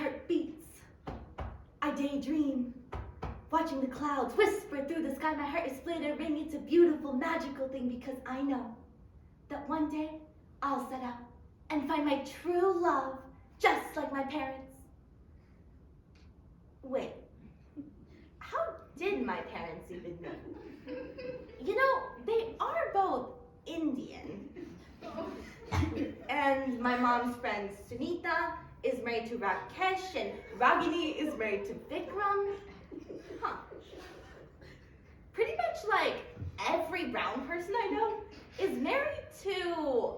heart beats. I daydream, watching the clouds whisper through the sky. My heart is split a ring. It's a beautiful, magical thing because I know that one day I'll set out and find my true love just like my parents. Wait, how did my parents even meet? You know, they are both Indian. And my mom's friend Sunita is married to Rakesh, and Ragini is married to Vikram. Huh. Pretty much like every brown person I know is married to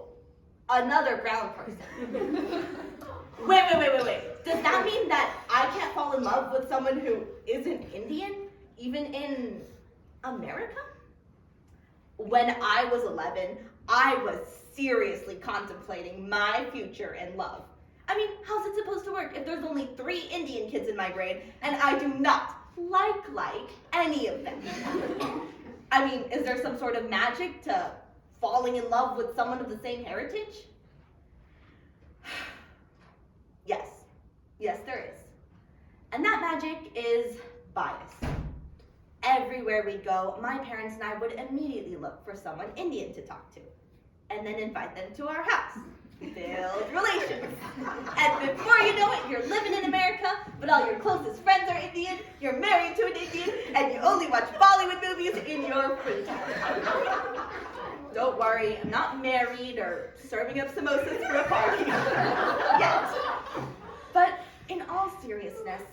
another brown person. Wait. Does that mean that I can't fall in love with someone who isn't Indian, even in America? When I was 11, I was seriously contemplating my future in love. I mean, how's it supposed to work if there's only 3 Indian kids in my grade and I do not like any of them? I mean, is there some sort of magic to falling in love with someone of the same heritage? Yes, there is. And that magic is bias. Everywhere we go, my parents and I would immediately look for someone Indian to talk to, and then invite them to our house. Build relations. And before you know it, you're living in America, but all your closest friends are Indian, you're married to an Indian, and you only watch Bollywood movies in your free time. Don't worry, I'm not married or serving up samosas for a party yet. But in all seriousness,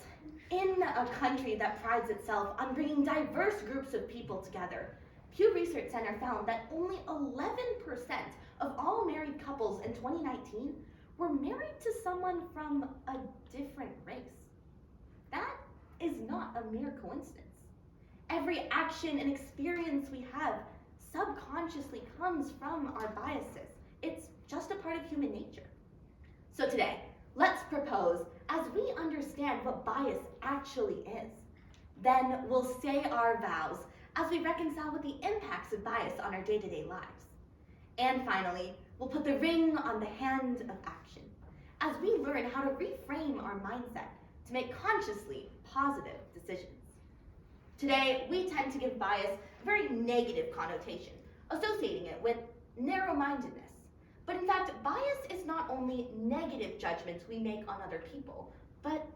in a country that prides itself on bringing diverse groups of people together, Pew Research Center found that only 11% of all married couples in 2019 were married to someone from a different race. That is not a mere coincidence. Every action and experience we have subconsciously comes from our biases. It's just a part of human nature. So today, let's propose, as we understand what bias actually is, then we'll say our vows as we reconcile with the impacts of bias on our day-to-day lives. And finally, we'll put the ring on the hand of action as we learn how to reframe our mindset to make consciously positive decisions. Today, we tend to give bias a very negative connotation, associating it with narrow-mindedness. But in fact, bias is not only negative judgments we make on other people, but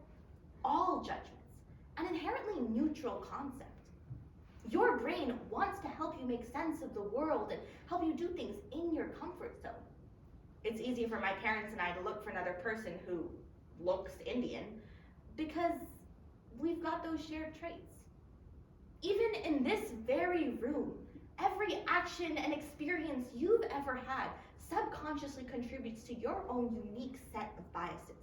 all judgments, an inherently neutral concept. Your brain wants to help you make sense of the world and help you do things in your comfort zone. It's easy for my parents and I to look for another person who looks Indian because we've got those shared traits. Even in this very room, every action and experience you've ever had subconsciously contributes to your own unique set of biases.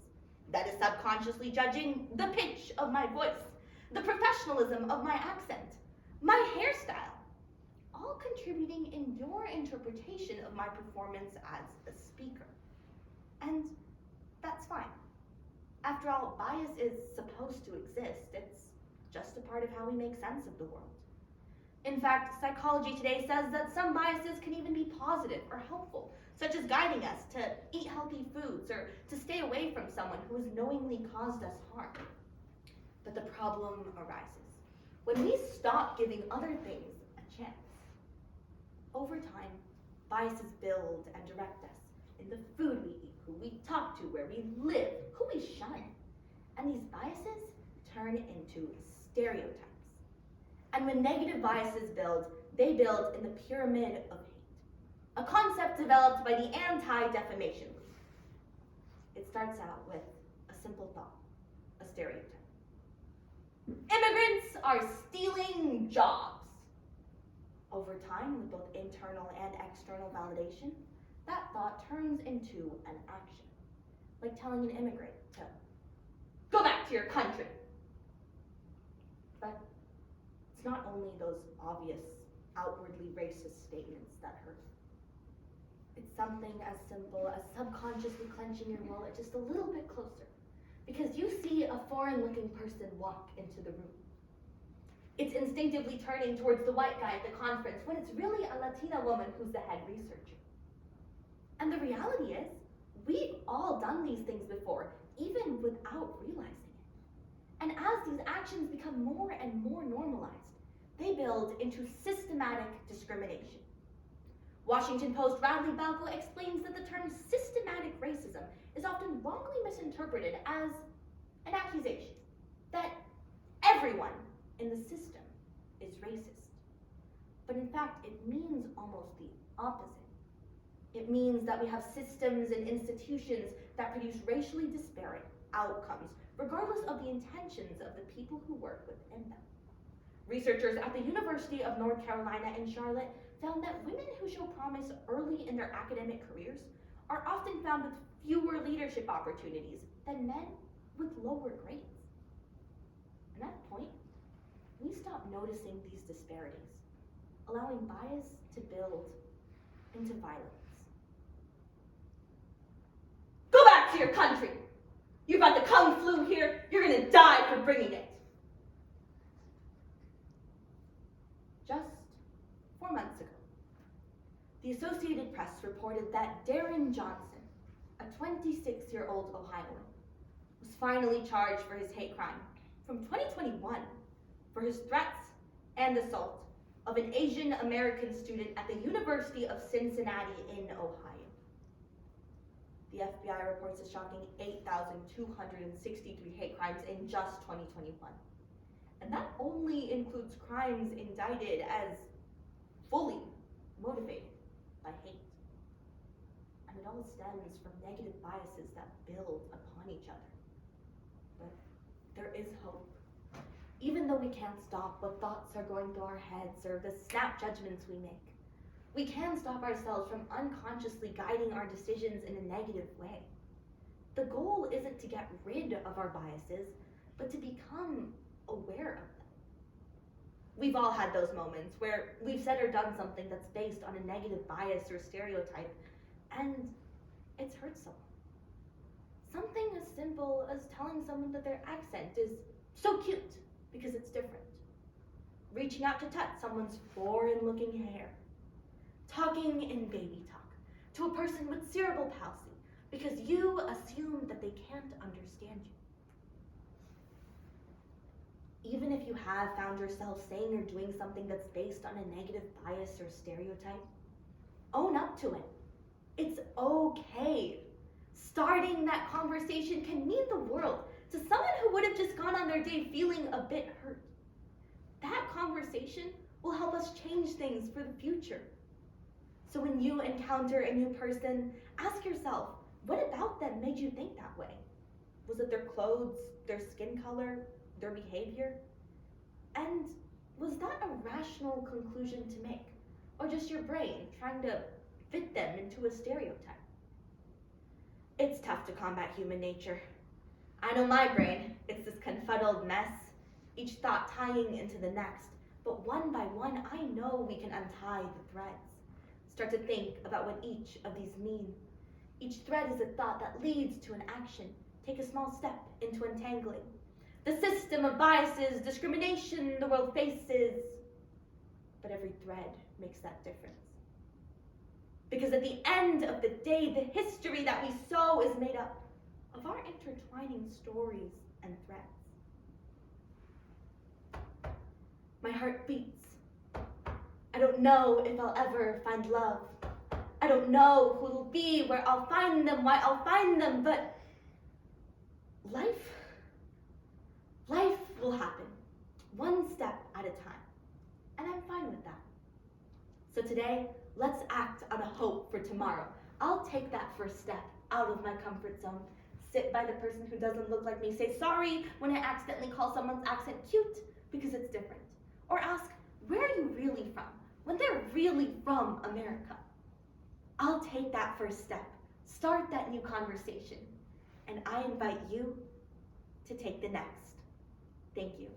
That is subconsciously judging the pitch of my voice, the professionalism of my accent, my hairstyle, all contributing in your interpretation of my performance as a speaker. And that's fine. After all, bias is supposed to exist. It's just a part of how we make sense of the world. In fact, psychology today says that some biases can even be positive or helpful, such as guiding us to eat healthy foods or to stay away from someone who has knowingly caused us harm. But the problem arises when we stop giving other things a chance. Over time, biases build and direct us in the food we eat, who we talk to, where we live, who we shun. And these biases turn into stereotypes. And when negative biases build, they build in the pyramid of hate, a concept developed by the Anti-Defamation League. It starts out with a simple thought, a stereotype. Immigrants are stealing jobs. Over time, with both internal and external validation, that thought turns into an action, like telling an immigrant to go back to your country. But it's not only those obvious, outwardly racist statements that hurt. It's something as simple as subconsciously clenching your wallet just a little bit closer because you see a foreign-looking person walk into the room. It's instinctively turning towards the white guy at the conference when it's really a Latina woman who's the head researcher. And the reality is, we've all done these things before, even without realizing these actions become more and more normalized, they build into systematic discrimination. Washington Post Radley Balco explains that the term systematic racism is often wrongly misinterpreted as an accusation that everyone in the system is racist. But in fact, it means almost the opposite. It means that we have systems and institutions that produce racially disparate outcomes, regardless of the intentions of the people who work within them. Researchers at the University of North Carolina in Charlotte found that women who show promise early in their academic careers are often found with fewer leadership opportunities than men with lower grades. At that point, we stop noticing these disparities, allowing bias to build into violence. Go back to your country! You've got the Kung flu here, you're gonna die for bringing it. Just 4 months ago, the Associated Press reported that Darren Johnson, a 26-year-old Ohioan, was finally charged for his hate crime from 2021 for his threats and assault of an Asian American student at the University of Cincinnati in Ohio. The FBI reports a shocking 8,263 hate crimes in just 2021. And that only includes crimes indicted as fully motivated by hate. And it all stems from negative biases that build upon each other. But there is hope. Even though we can't stop what thoughts are going through our heads or the snap judgments we make, we can stop ourselves from unconsciously guiding our decisions in a negative way. The goal isn't to get rid of our biases, but to become aware of them. We've all had those moments where we've said or done something that's based on a negative bias or stereotype, and it's hurt someone. Something as simple as telling someone that their accent is so cute because it's different. Reaching out to touch someone's foreign-looking hair. Talking in baby talk to a person with cerebral palsy because you assume that they can't understand you. Even if you have found yourself saying or doing something that's based on a negative bias or stereotype, own up to it. It's okay. Starting that conversation can mean the world to someone who would have just gone on their day feeling a bit hurt. That conversation will help us change things for the future. So when you encounter a new person, ask yourself, what about them made you think that way? Was it their clothes, their skin color, their behavior? And was that a rational conclusion to make? Or just your brain trying to fit them into a stereotype? It's tough to combat human nature. I know my brain, it's this confuddled mess, each thought tying into the next. But one by one, I know we can untie the threads. Start to think about what each of these mean. Each thread is a thought that leads to an action. Take a small step into untangling. The system of biases, discrimination the world faces. But every thread makes that difference. Because at the end of the day, the history that we sow is made up of our intertwining stories and threads. My heart beats. I don't know if I'll ever find love. I don't know who it'll be, where I'll find them, why I'll find them, but life will happen, one step at a time, and I'm fine with that. So today, let's act on a hope for tomorrow. I'll take that first step out of my comfort zone, sit by the person who doesn't look like me, say sorry when I accidentally call someone's accent cute because it's different, or ask, where are you really from? When they're really from America. I'll take that first step, start that new conversation, and I invite you to take the next. Thank you.